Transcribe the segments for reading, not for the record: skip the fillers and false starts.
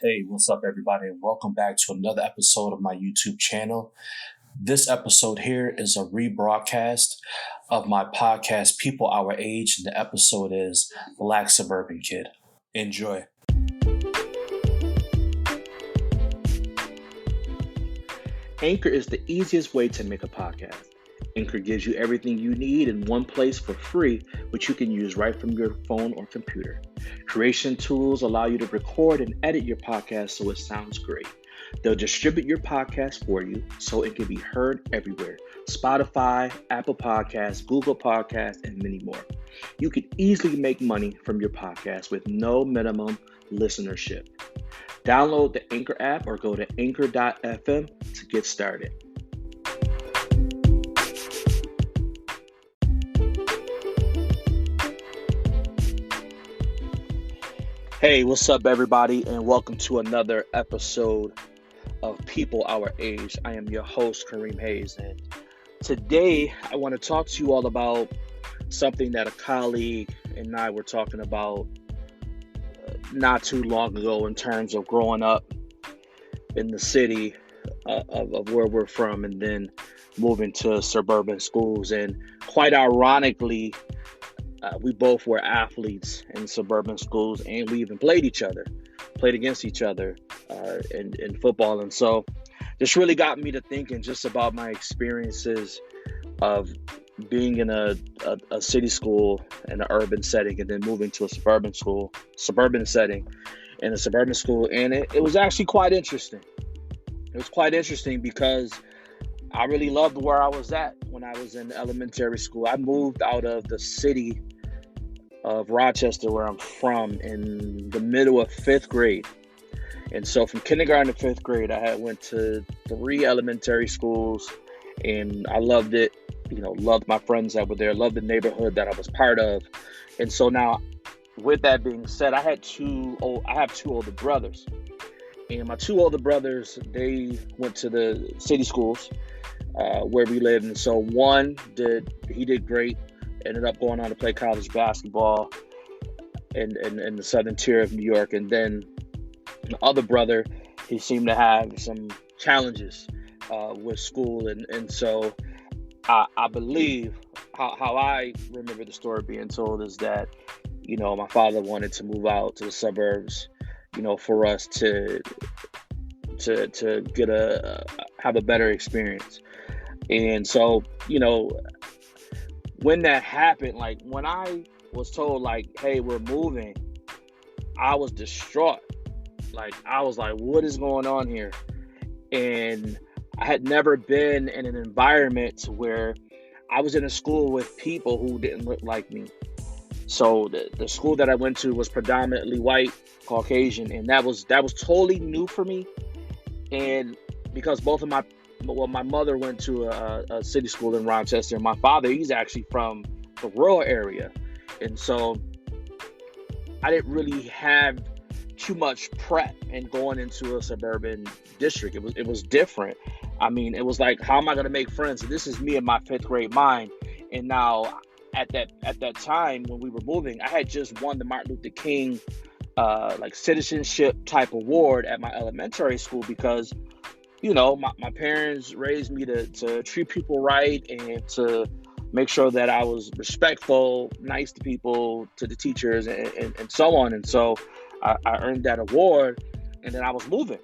Hey, what's up, everybody, and welcome back to another episode of my YouTube channel. This episode here is a rebroadcast of my podcast, People Our Age, and the episode is Black Suburban Kid. Enjoy. Anchor is the easiest way to make a podcast. Anchor gives you everything you need in one place for free, which you can use right from your phone or computer. Creation tools allow you to record and edit your podcast so it sounds great. They'll distribute your podcast for you so it can be heard everywhere. Spotify, Apple Podcasts, Google Podcasts, and many more. You can easily make money from your podcast with no minimum listenership. Download the Anchor app or go to anchor.fm to get started. Hey, what's up, everybody, and welcome to another episode of People Our Age. I am your host, Kareem Hayes, and today I want to talk to you all about something that a colleague and I were talking about not too long ago in terms of growing up in the city of where we're from and then moving to suburban schools. And quite ironically, we both were athletes in suburban schools, and we even played against each other in football. And so this really got me to thinking just about my experiences of being in a city school in an urban setting and then moving to a suburban setting in a suburban school. And it was actually quite interesting. It was quite interesting because I really loved where I was at when I was in elementary school. I moved out of the city of Rochester, where I'm from, in the middle of fifth grade. And so from kindergarten to fifth grade, I had went to 3 elementary schools, and I loved it. Loved my friends that were there, loved the neighborhood that I was part of. And so now, with that being said, I have 2 older brothers. And my 2 older brothers, they went to the city schools where we lived. And so one did great, ended up going on to play college basketball in the southern tier of New York. And then the other brother, he seemed to have some challenges with school. And so I believe how I remember the story being told is that, my father wanted to move out to the suburbs, for us to get have a better experience. And so, when that happened, like when I was told like, hey, we're moving, I was distraught. Like, I was like, what is going on here? And I had never been in an environment where I was in a school with people who didn't look like me. So the school that I went to was predominantly white, Caucasian, and that was totally new for me. And because my mother went to a city school in Rochester, and my father, he's actually from the rural area. And so I didn't really have too much prep in going into a suburban district. It was different. I mean, it was like, how am I going to make friends? This is me in my 5th grade mind. And now at that time when we were moving, I had just won the Martin Luther King citizenship type award at my elementary school because, my parents raised me to treat people right and to make sure that I was respectful, nice to people, to the teachers, and so on. And so I earned that award, and then I was moving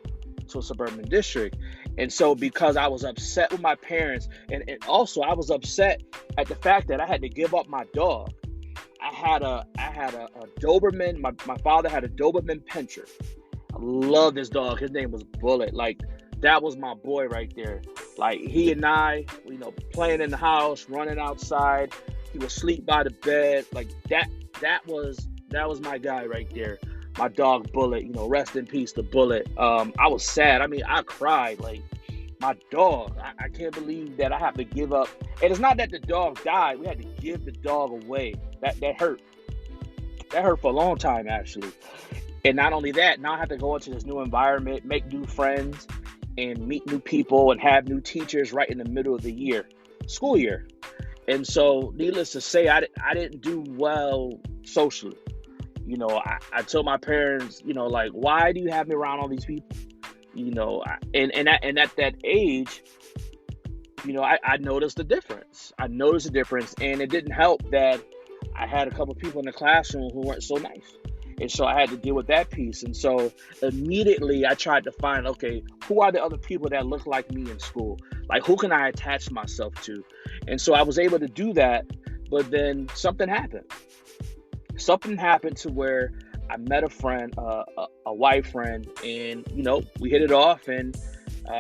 to a suburban district. And so because I was upset with my parents, and also I was upset at the fact that I had to give up my dog. I had a Doberman. My father had a Doberman Pinscher. I love this dog. His name was Bullet. Like, that was my boy right there. Like, he and I, playing in the house, running outside. He would sleep by the bed. Like, that was my guy right there. My dog Bullet, rest in peace to Bullet. I was sad. I mean, I cried. Like, my dog, I can't believe that I have to give up. And it's not that the dog died. We had to give the dog away. That hurt. That hurt for a long time, actually. And not only that, now I have to go into this new environment, make new friends, and meet new people and have new teachers right in the middle of the school year. And so, needless to say, I didn't do well socially. I told my parents, like, why do you have me around all these people? And at that age, I noticed the difference. And it didn't help that I had a couple of people in the classroom who weren't so nice. And so I had to deal with that piece. And so immediately I tried to find, okay, who are the other people that look like me in school? Like, who can I attach myself to? And so I was able to do that. But then something happened. Something happened to where I met a friend, a white friend, and, we hit it off and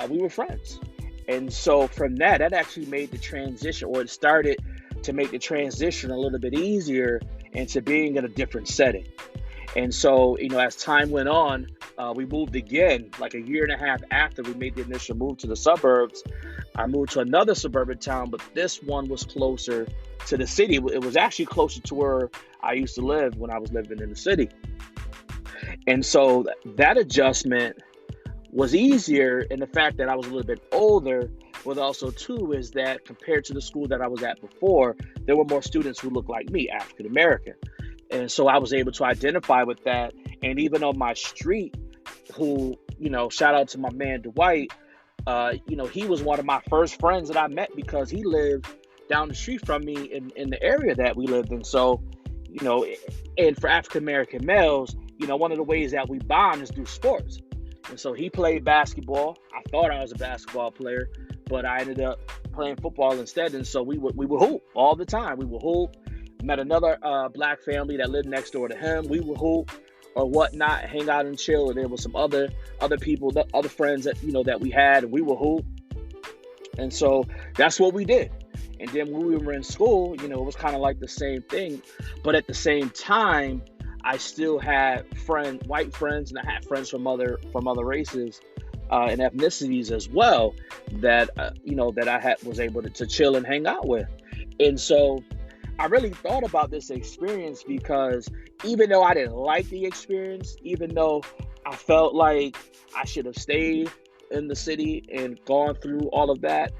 we were friends. And so from that actually made the transition, or it started to make the transition a little bit easier into being in a different setting. And so, as time went on, we moved again, like a year and a half after we made the initial move to the suburbs. I moved to another suburban town, but this one was closer to the city. It was actually closer to where I used to live when I was living in the city. And so that adjustment was easier in the fact that I was a little bit older, but also too is that compared to the school that I was at before, there were more students who looked like me, African American. And so I was able to identify with that. And even on my street, who, shout out to my man Dwight, he was one of my first friends that I met because he lived down the street from me in the area that we lived in. So, and for African American males, one of the ways that we bond is through sports. And so he played basketball. I thought I was a basketball player, but I ended up playing football instead. And so we would hoop all the time. We would hoop. Met another black family that lived next door to him. We would hoop or whatnot, hang out and chill. And there was some other people, other friends that that we had, and we would hoop. And so that's what we did. And then when we were in school, it was kind of like the same thing. But at the same time, I still had white friends, and I had friends from other races and ethnicities as well that that I was able to chill and hang out with. And so I really thought about this experience because even though I didn't like the experience, even though I felt like I should have stayed in the city and gone through all of that,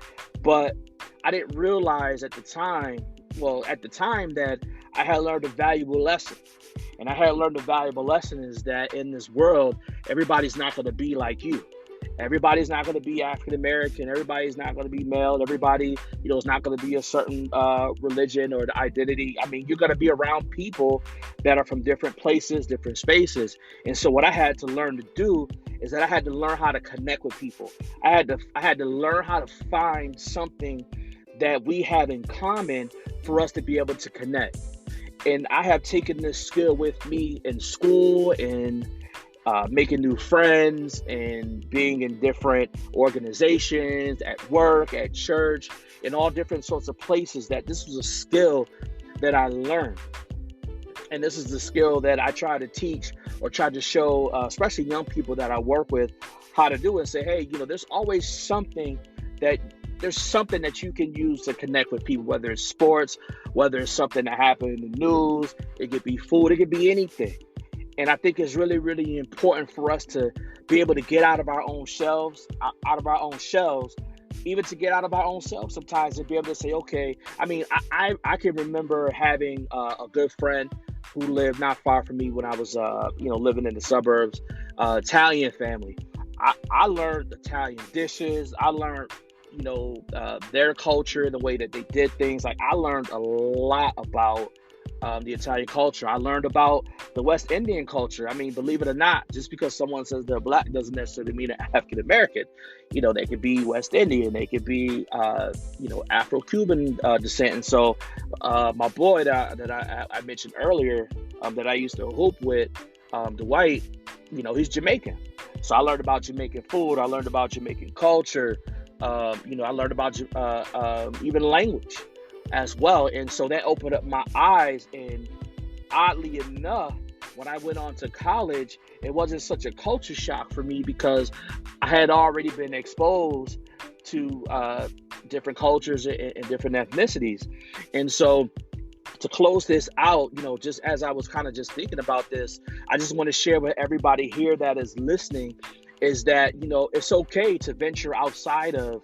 but I didn't realize at the time that I had learned a valuable lesson. And I had learned a valuable lesson is that in this world, everybody's not going to be like you. Everybody's not going to be African American. Everybody's not going to be male. Everybody, is not going to be a certain religion or identity. I mean, you're going to be around people that are from different places, different spaces. And so what I had to learn to do is that I had to learn how to connect with people. I had to learn how to find something that we have in common for us to be able to connect. And I have taken this skill with me in school and making new friends and being in different organizations, at work, at church, in all different sorts of places, that this was a skill that I learned. And this is the skill that I try to teach or try to show, especially young people that I work with, how to do it. Say, hey, there's always something that you can use to connect with people, whether it's sports, whether it's something that happened in the news, it could be food, it could be anything. And I think it's really, really important for us to be able to get out of our own shells, even to get out of our own selves sometimes, and be able to say, okay, I mean, I can remember having a good friend who lived not far from me when I was, living in the suburbs, Italian family. I learned Italian dishes. I learned, their culture, the way that they did things. Like, I learned a lot about the Italian culture. I learned about the West Indian culture. I mean, believe it or not, just because someone says they're black doesn't necessarily mean they're African American. They could be West Indian, they could be, Afro-Cuban descent. And so my boy that I mentioned earlier, that I used to hoop with, Dwight, he's Jamaican. So I learned about Jamaican food. I learned about Jamaican culture. I learned about even language as well. And so that opened up my eyes. And oddly enough, when I went on to college, it wasn't such a culture shock for me because I had already been exposed to different cultures and different ethnicities. And so to close this out, just as I was kind of just thinking about this, I just want to share with everybody here that is listening is that, it's okay to venture outside of,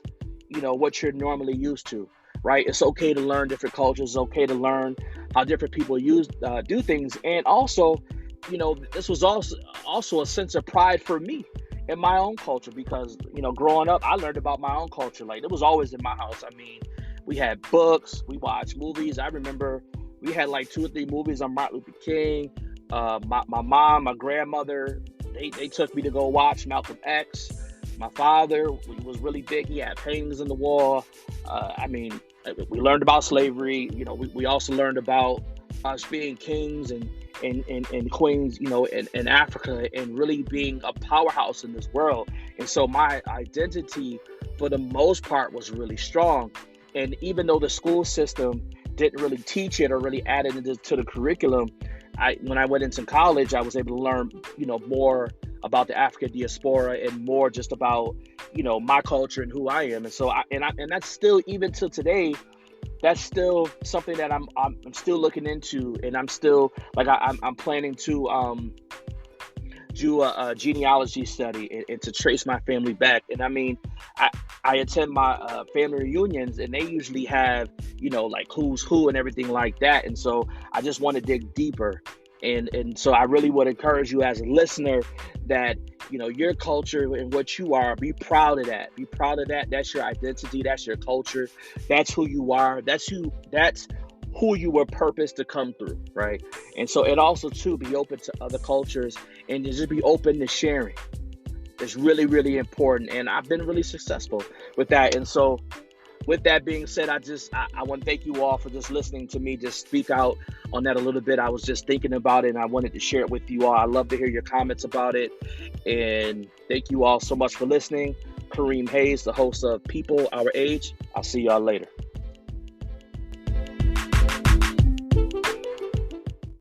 what you're normally used to. Right? It's okay to learn different cultures. It's okay to learn how different people do things. And also, this was also a sense of pride for me in my own culture, because growing up, I learned about my own culture. Like, it was always in my house. I mean, we had books, we watched movies. I remember we had like 2 or 3 movies on Martin Luther King. My mom, my grandmother, they took me to go watch Malcolm X. My father was really big. He had paintings in the wall. I mean, we learned about slavery. We also learned about us being kings and queens, in Africa, and really being a powerhouse in this world. And so my identity, for the most part, was really strong. And even though the school system didn't really teach it or really add it to the curriculum, when I went into college, I was able to learn, more about the African diaspora and more just about, my culture and who I am. And so and that's still, even till today, that's still something that I'm still looking into, and I'm still like I'm planning to do a genealogy study and to trace my family back. And I mean, I attend my family reunions, and they usually have like who's who and everything like that. And so I just want to dig deeper, and so I really would encourage you as a listener that your culture and what you are, be proud of that. Be proud of that. That's your identity. That's your culture. That's who you are. That's who you were purposed to come through, right? And so, and also too, be open to other cultures and just be open to sharing. It's really, really important. And I've been really successful with that. And so, with that being said, I want to thank you all for just listening to me just speak out on that a little bit. I was just thinking about it, and I wanted to share it with you all. I love to hear your comments about it. And thank you all so much for listening. Kareem Hayes, the host of People Our Age. I'll see y'all later.